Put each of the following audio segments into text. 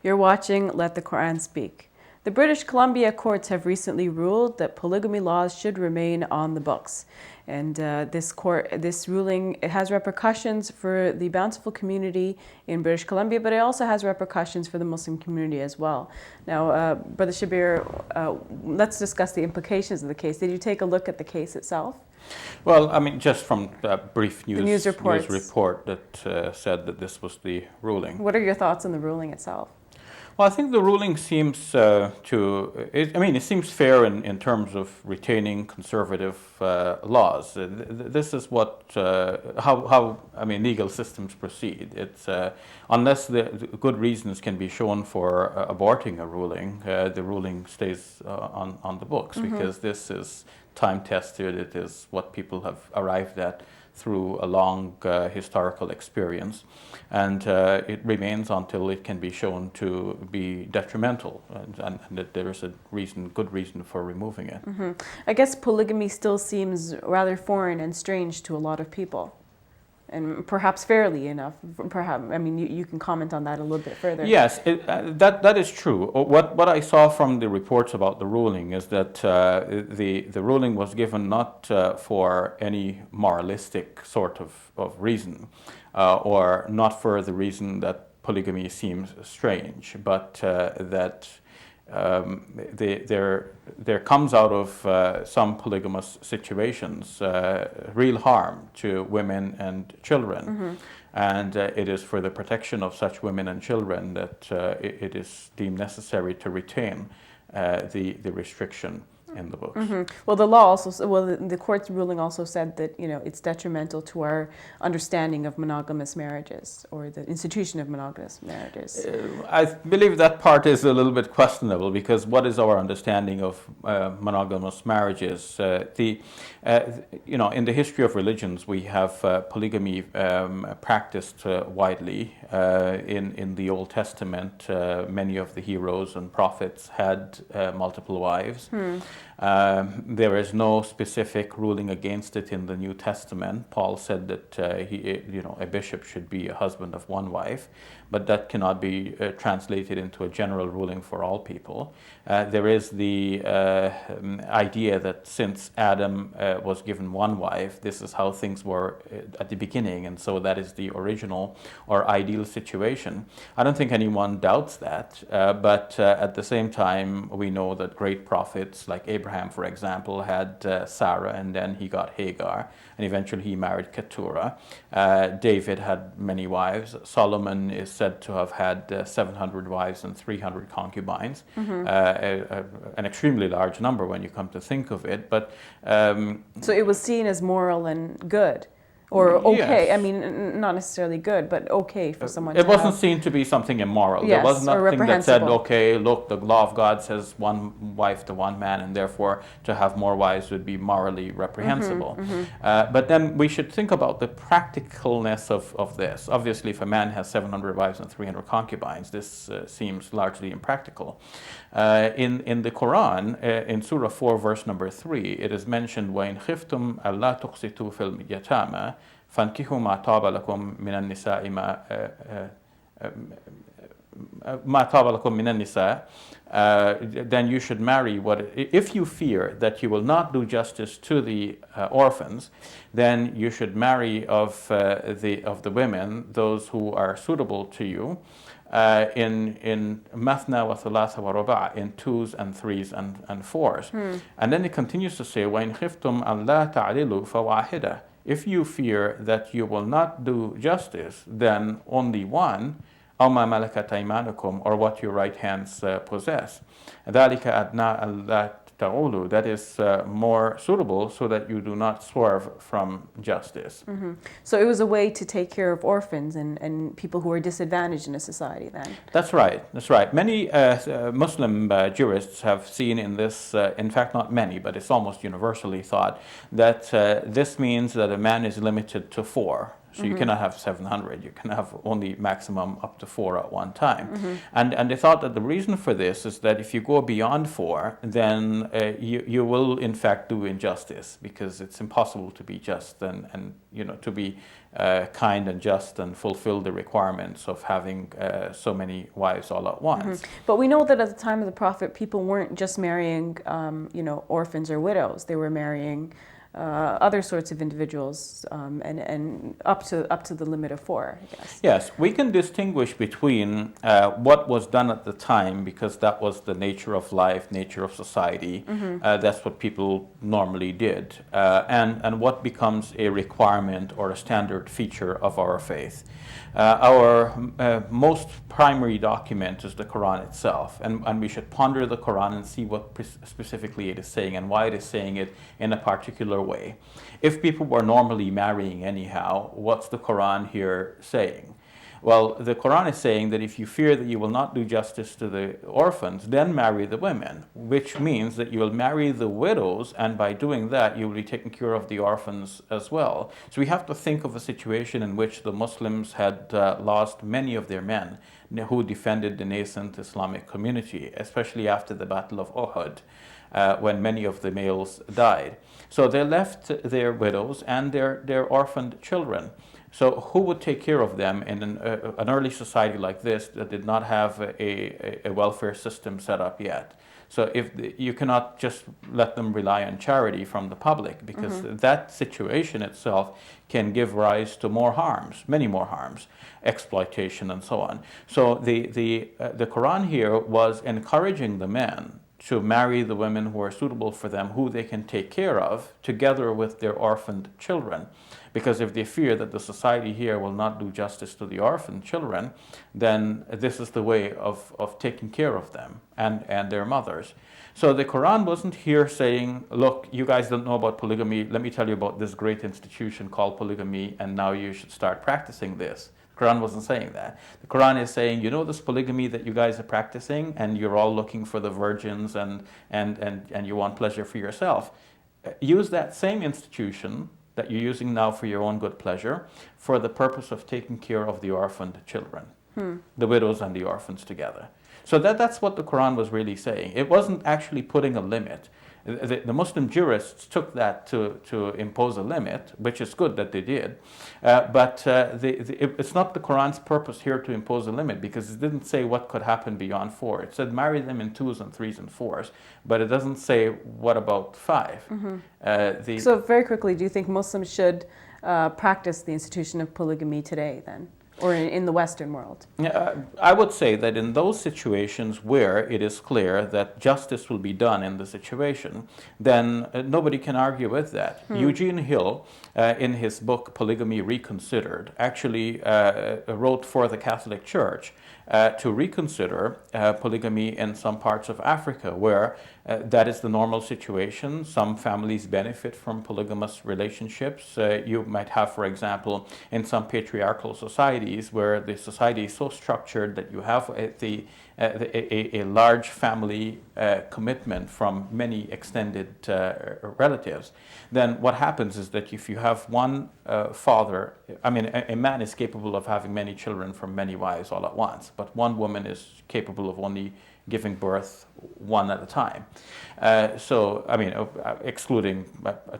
You're watching Let the Quran Speak. The British Columbia courts have recently ruled that polygamy laws should remain on the books. And this ruling, it has repercussions for the bountiful community in British Columbia, but it also has repercussions for the Muslim community as well. Now, Brother Shabir, let's discuss the implications of the case. Did you take a look at the case itself? Well, I mean, just from a brief news report that said that this was the ruling. What are your thoughts on the ruling itself? Well, I think the ruling seems it seems fair in terms of retaining conservative laws. This is what how legal systems proceed. It's unless the good reasons can be shown for aborting a ruling, the ruling stays on the books, because this is time tested. It is what people have arrived at through a long historical experience, and it remains until it can be shown to be detrimental, and that there is a good reason for removing it. I guess polygamy still seems rather foreign and strange to a lot of people, and perhaps fairly enough. You can comment on that a little bit further. Yes, that is true. What I saw from the reports about the ruling is that the ruling was given not for any moralistic sort of reason, or not for the reason that polygamy seems strange, but that there comes out of some polygamous situations real harm to women and children, and it is for the protection of such women and children that it is deemed necessary to retain the restriction in the books. Well, the court's ruling also said that it's detrimental to our understanding of monogamous marriages, or the institution of monogamous marriages. I believe that part is a little bit questionable, because what is our understanding of monogamous marriages? In the history of religions, we have polygamy practiced widely. In the Old Testament, many of the heroes and prophets had multiple wives. There is no specific ruling against it in the New Testament. Paul said that a bishop should be a husband of one wife, but that cannot be translated into a general ruling for all people. There is the idea that since Adam was given one wife, this is how things were at the beginning, and so that is the original or ideal situation. I don't think anyone doubts that, but at the same time, we know that great prophets like Abraham, for example, had Sarah, and then he got Hagar, and eventually he married Keturah. David had many wives. Solomon is said to have had 700 wives and 300 concubines, an extremely large number when you come to think of it. But so it was seen as moral and good, or okay. Yes. Not necessarily good, but okay for someone to It wasn't seen to be something immoral. Yes, there was nothing that said, okay, look, the law of God says one wife to one man, and therefore to have more wives would be morally reprehensible. But then we should think about the practicalness of this. Obviously, if a man has 700 wives and 300 concubines, this seems largely impractical. In the Quran, in Surah 4, verse number 3, it is mentioned, وَإِنْ خِفْتُمْ أَلَّا تُقْسِطُوا فِي الْيَتَامَى فَانْكِحُوا مَا طَابَ لَكُم مِنَ النِّسَاءِ مَا طَابَ لَكُم مِنَ النِّسَاءِ. Then you should marry if you fear that you will not do justice to the orphans, then you should marry of the women those who are suitable to you, in mathna wa thalatha wa ruba', in twos and threes and fours. And then it continues to say, وَإِنْ خِفْتُمْ أَنْ لَا تَعْدِلُوا فَوَاحِدَةً. If you fear that you will not do justice, then only one, أَوْ مَا مَلَكَتْ أَيْمَانُكُمْ, or what your right hands possess. ذَلِكَ أَدْنَىٰ أَلَّا تَعُولُوا. That is more suitable, so that you do not swerve from justice. So it was a way to take care of orphans and people who are disadvantaged in a society then. That's right. Many Muslim jurists have seen in this, in fact not many, but it's almost universally thought, that this means that a man is limited to 4. So you cannot have 700. You can have only maximum up to 4 at one time. And they thought that the reason for this is that if you go beyond 4, then you will in fact do injustice, because it's impossible to be just and to be kind and just and fulfill the requirements of having so many wives all at once. But we know that at the time of the Prophet, people weren't just marrying, orphans or widows. They were marrying other sorts of individuals, and up to the limit of 4, I guess. Yes, we can distinguish between what was done at the time, because that was the nature of life, nature of society. That's what people normally did, and what becomes a requirement or a standard feature of our faith. Our most primary document is the Quran itself, and we should ponder the Quran and see what specifically it is saying and why it is saying it in a particular way. If people were normally marrying anyhow, what's the Quran here saying? Well, the Quran is saying that if you fear that you will not do justice to the orphans, then marry the women, which means that you will marry the widows, and by doing that, you will be taking care of the orphans as well. So we have to think of a situation in which the Muslims had lost many of their men who defended the nascent Islamic community, especially after the Battle of Uhud, when many of the males died. So they left their widows and their orphaned children. So who would take care of them in an early society like this that did not have a welfare system set up yet? So you cannot just let them rely on charity from the public, because that situation itself can give rise to more harms, many more harms, exploitation and so on. So the Quran here was encouraging the men to marry the women who are suitable for them, who they can take care of, together with their orphaned children. Because if they fear that the society here will not do justice to the orphaned children, then this is the way of taking care of them and their mothers. So the Quran wasn't here saying, look, you guys don't know about polygamy, let me tell you about this great institution called polygamy, and now you should start practicing this. The Quran wasn't saying that. The Quran is saying, you know this polygamy that you guys are practicing, and you're all looking for the virgins and you want pleasure for yourself. Use that same institution that you're using now for your own good pleasure, for the purpose of taking care of the orphaned children, the widows and the orphans together. So that's what the Quran was really saying. It wasn't actually putting a limit. The Muslim jurists took that to impose a limit, which is good that they did. But it's not the Quran's purpose here to impose a limit, because it didn't say what could happen beyond 4. It said marry them in 2s and 3s and 4s, but it doesn't say what about 5. So very quickly, do you think Muslims should practice the institution of polygamy today then? Or in the Western world? I would say that in those situations where it is clear that justice will be done in the situation, then nobody can argue with that. Eugene Hill, in his book Polygamy Reconsidered, actually wrote for the Catholic Church to reconsider polygamy in some parts of Africa where that is the normal situation. Some families benefit from polygamous relationships. You might have, for example, in some patriarchal societies where the society is so structured that you have a large family commitment from many extended relatives. Then what happens is that if you have one father, a man is capable of having many children from many wives all at once, but one woman is capable of only giving birth one at a time. Excluding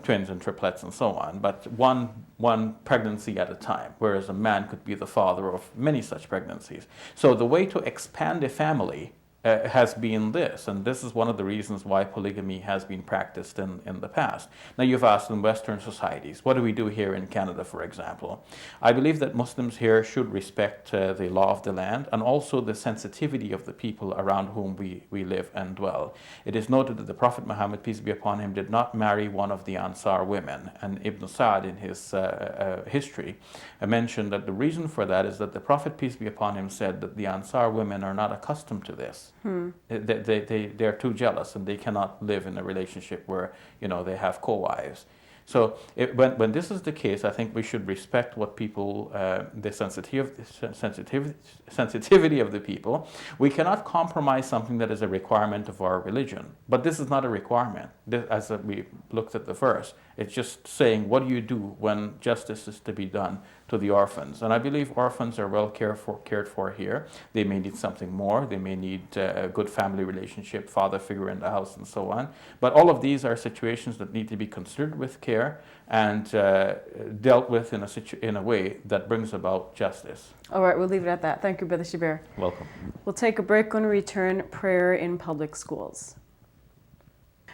twins and triplets and so on, but one pregnancy at a time, whereas a man could be the father of many such pregnancies. So the way to expand a family has been this, and this is one of the reasons why polygamy has been practiced in the past. Now you've asked in Western societies, what do we do here in Canada, for example? I believe that Muslims here should respect the law of the land and also the sensitivity of the people around whom we live and dwell. It is noted that the Prophet Muhammad, peace be upon him, did not marry one of the Ansar women, and Ibn Sa'd in his history mentioned that the reason for that is that the Prophet, peace be upon him, said that the Ansar women are not accustomed to this. They're too jealous and they cannot live in a relationship where they have co-wives. So when this is the case, I think we should respect what people, the sensitivity of the people. We cannot compromise something that is a requirement of our religion. But this is not a requirement. We looked at the verse, it's just saying, what do you do when justice is to be done to the orphans. And I believe orphans are well cared for here. They may need something more. They may need a good family relationship, father figure in the house, and so on. But all of these are situations that need to be considered with care and dealt with in a way that brings about justice. All right, we'll leave it at that. Thank you, Brother Shabir. Welcome. We'll take a break. When we return, prayer in public schools.